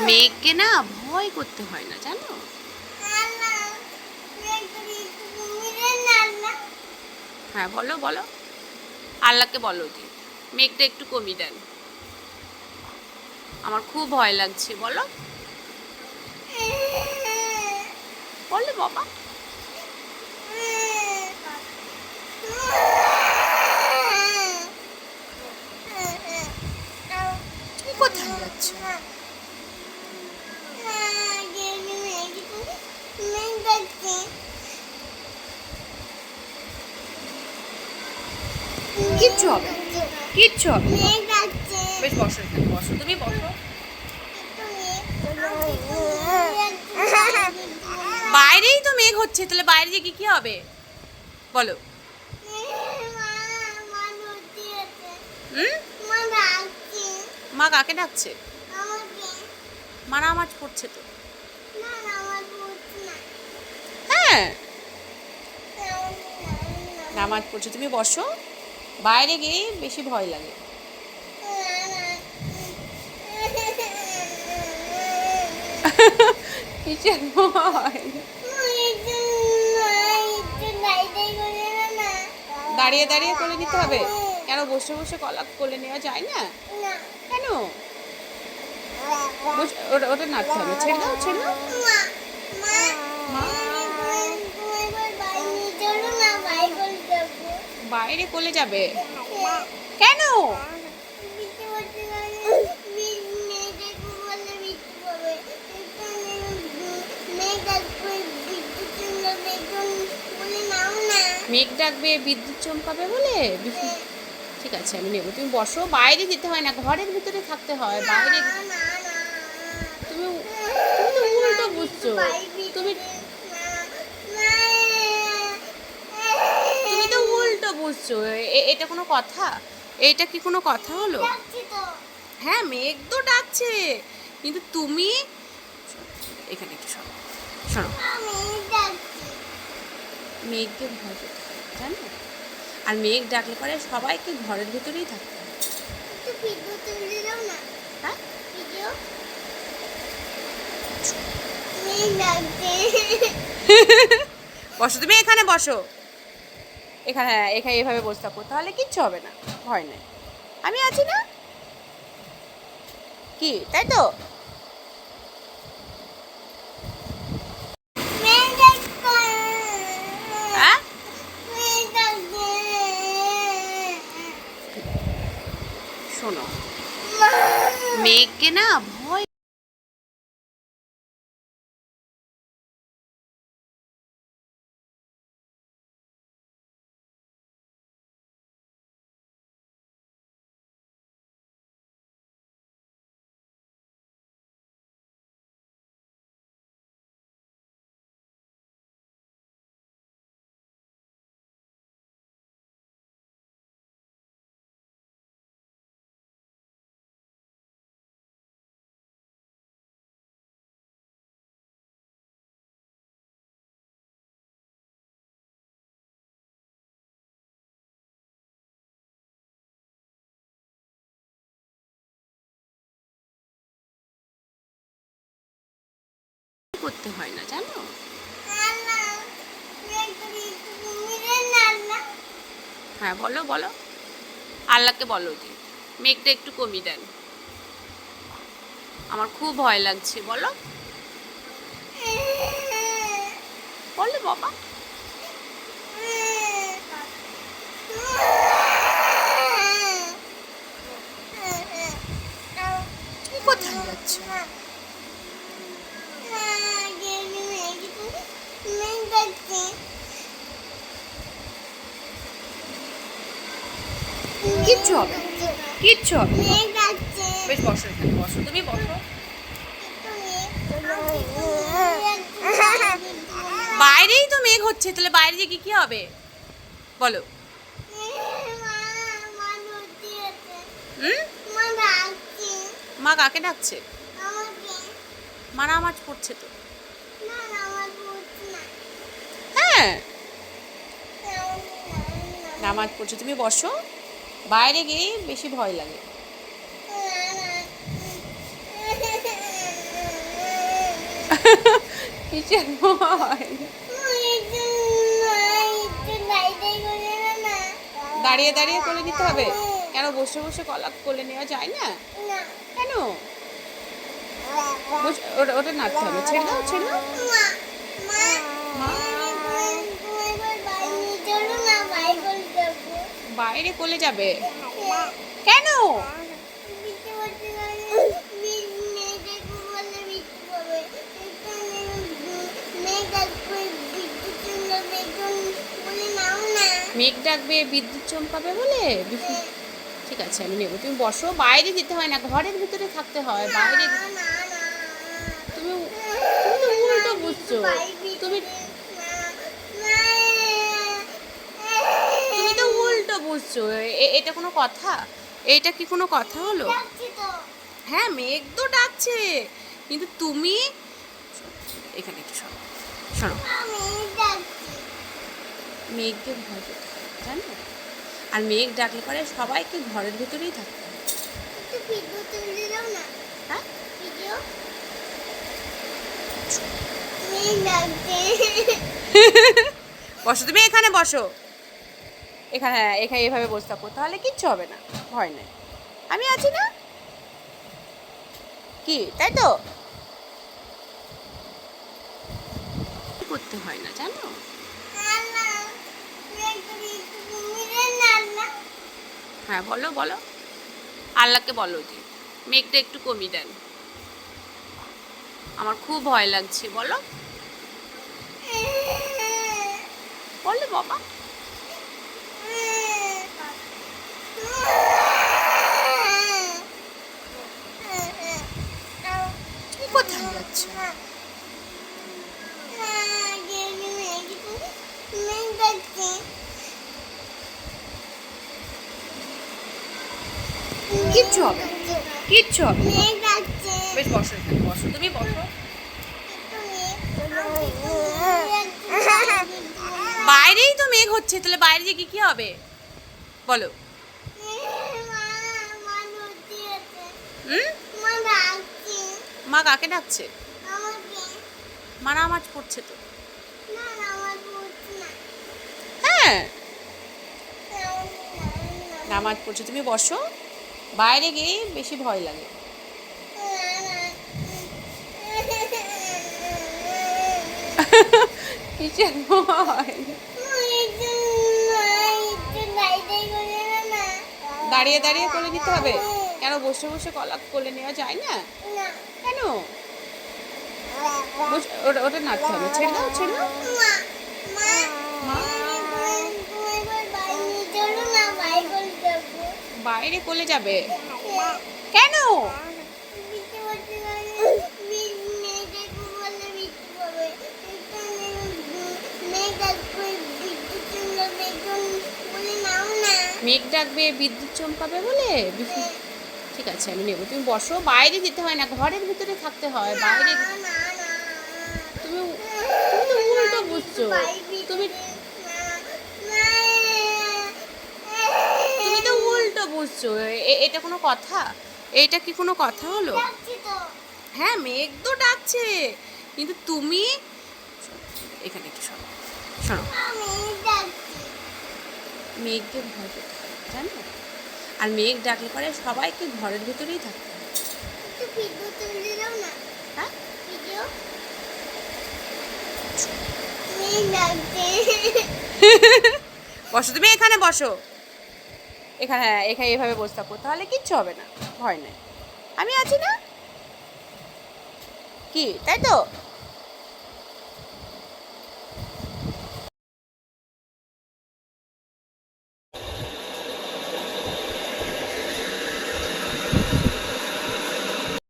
মেঘকে না ভয় করতে হয় না, জানো? হ্যাঁ বলো বলো, আল্লাহকে বলো যে মেঘটা একটু কমিয়ে দেন, আমার খুব ভয় লাগছে। বলো বলো বাবা। তুমি কোথায় যাচ্ছ? কিচ্ছু হবে, কিচ্ছু হবে। বেশ বসো, এখানে বসো, তুমি বসো। বাইরেই তো মেঘ হচ্ছে, তাহলে বাইরে গিয়ে কি হবে বলো? মা কাকে ডাকছে? মা নামাজ পড়ছে তো। হ্যাঁ নামাজ পড়ছে, তুমি বসো, বাইরে গিয়ে বেশি ভয় লাগে। কিসের ভয়? দাঁড়িয়ে দাঁড়িয়ে কোলে নিতে হবে কেন? বসে বসে কলা কোলে নেওয়া যায় না কেন? ওটা নাড়তে হবে, ছেড়ে দাও ছেড়ে দাও। বাইরে কোলে যাবে কেন? মেঘ ডাকবে, বিদ্যুৎ চমকাবে বলে? ঠিক আছে আমি নেবো, তুমি বসো। বাইরে যেতে হয় না, ঘরের ভিতরে থাকতে হয়, বাইরে তুমি তুমি তো উল্টো বুঝছো। তুমি তুমি তো উল্টো বুঝছো। এটা কোনো কথা? এটা কি কোনো কথা হলো? হ্যাঁ মেঘ তো ডাকছে, কিন্তু তুমি এখানে একটু শোনো শোনো, মেঘকে ভয় পেতে হয় জানো? আর মেঘ ডাকলে পরে সবাইকে ঘরের ভেতরেই থাকতে হয়। হ্যাঁ বসো, তুমি এখানে বসো, এখানে। হ্যাঁ এখানে এভাবে বসে থাকো, তাহলে কিচ্ছু হবে না, ভয় নেই, আমি আছি না কি, তাই তো? হ্যাঁ শোনো, মেঘকে না ভয় করতে হয় না, জানো? হ্যাঁ বলো বলো, আল্লাহকে বলো যে মেঘটা একটু কমিয়ে দেন, আমার খুব ভয় লাগছে। বলো বলো বাবা। তুমি কোথায় যাচ্ছ? কিচ্ছু হবে, কিচ্ছু হবে। বেশ বসো, এখানে বসো, তুমি বসো। বাইরেই তো মেঘ হচ্ছে, তাহলে বাইরে গিয়ে কি হবে বলো? মা কাকে ডাকছে? মা নামাজ পড়ছে তো। হ্যাঁ নামাজ পড়ছে, তুমি বসো, বাইরে গিয়ে বেশি ভয় লাগে। কিসের ভয়? দাঁড়িয়ে দাঁড়িয়ে কোলে নিতে হবে? কেন বসে বসে কলা কোলে নেওয়া যায় না? কেন? ওটা নাড়তে হবে। ছেড়ে দাও, ছেড়ে দাও। বাইরে কোলে যাবে? কেন? মেঘ ডাকবে, বিদ্যুৎ চমকাবে বলে? ঠিক আছে, আমি নেবো। তুমি বসো, বাইরে যেতে হয় না, ঘরের ভিতরে থাকতে হয়। বাইরে তুমি তুমি তো উল্টো বুঝছো। তুমি তুমি তো উল্টো বুঝছো। এটা কোনো কথা? এটা কি কোনো কথা হলো? হ্যাঁ, মেঘ তো ডাকছে, কিন্তু তুমি এখানে একটু শোনো, শোনো। মেঘকে ভয় পেতে হয়, জানো? আর মেঘ ডাকলে পরে সবাইকে ঘরের ভিতরেই থাকতে হয়। হ্যাঁ, বসো, তুমি এখানে বসো। এখানে, হ্যাঁ, এখানে এভাবে বসে থাকো, তাহলে কিচ্ছু হবে না, ভয় নেই। আমি আছি না? কি, তাই তো? করতে হয় না, জানো? হ্যাঁ, বলো বলো, আল্লাহকে বলো যে মেঘটা একটু কমিয়ে দেন, আমার খুব ভয় লাগছে। বলো বলো বাবা। তুমি কোথায় যাচ্ছ? কিচ্ছু হবে না, কিচ্ছু হবে না। বেশ, বসো, এখানে বসো, তুমি বসো। বাইরেই তো মেঘ হচ্ছে, তাহলে বাইরে গিয়ে কি হবে বলো? মা কাকে ডাকছে? মা নামাজ পড়ছে তো। হ্যাঁ, নামাজ পড়ছে, তুমি বসো। বাইরে গিয়ে বেশি ভয় লাগে। কিসের ভয়? দাঁড়িয়ে দাঁড়িয়ে কোলে নিতে হবে? কেন বসে বসে কলা কোলে নেওয়া যায় না? কেন? ওটা নাড়তে হবে। ছেড়ে দাও, ছেড়ে দাও। বাইরে কোলে যাবে? কেন? মেঘ ডাকবে, বিদ্যুৎ চমকাবে বলে? ঠিক আছে, আমি নেবো। তুমি বসো, বাইরে যেতে হয় না, ঘরের ভিতরে থাকতে হয়। বাইরে তুমি তুমি তো উল্টো বুঝছো। তুমি তুমি তো উল্টো বুঝছো। এটা কোনো কথা? এটা কি কোনো কথা হলো? হ্যাঁ, মেঘ তো ডাকছে, কিন্তু তুমি এখানে একটু শোনো, শোনো। মেঘকে ভয় পেতে হয়, জানো? আর মেঘ ডাকলে পরে সবাইকে ঘরের ভিতরেই থাকতে হয়। হ্যাঁ, বসো, তুমি এখানে বসো। এখানে, হ্যাঁ, এখানে এভাবে বসে থাকো, তাহলে কিচ্ছু হবে না, ভয় নেই। আমি আছি না? কি, তাই তো?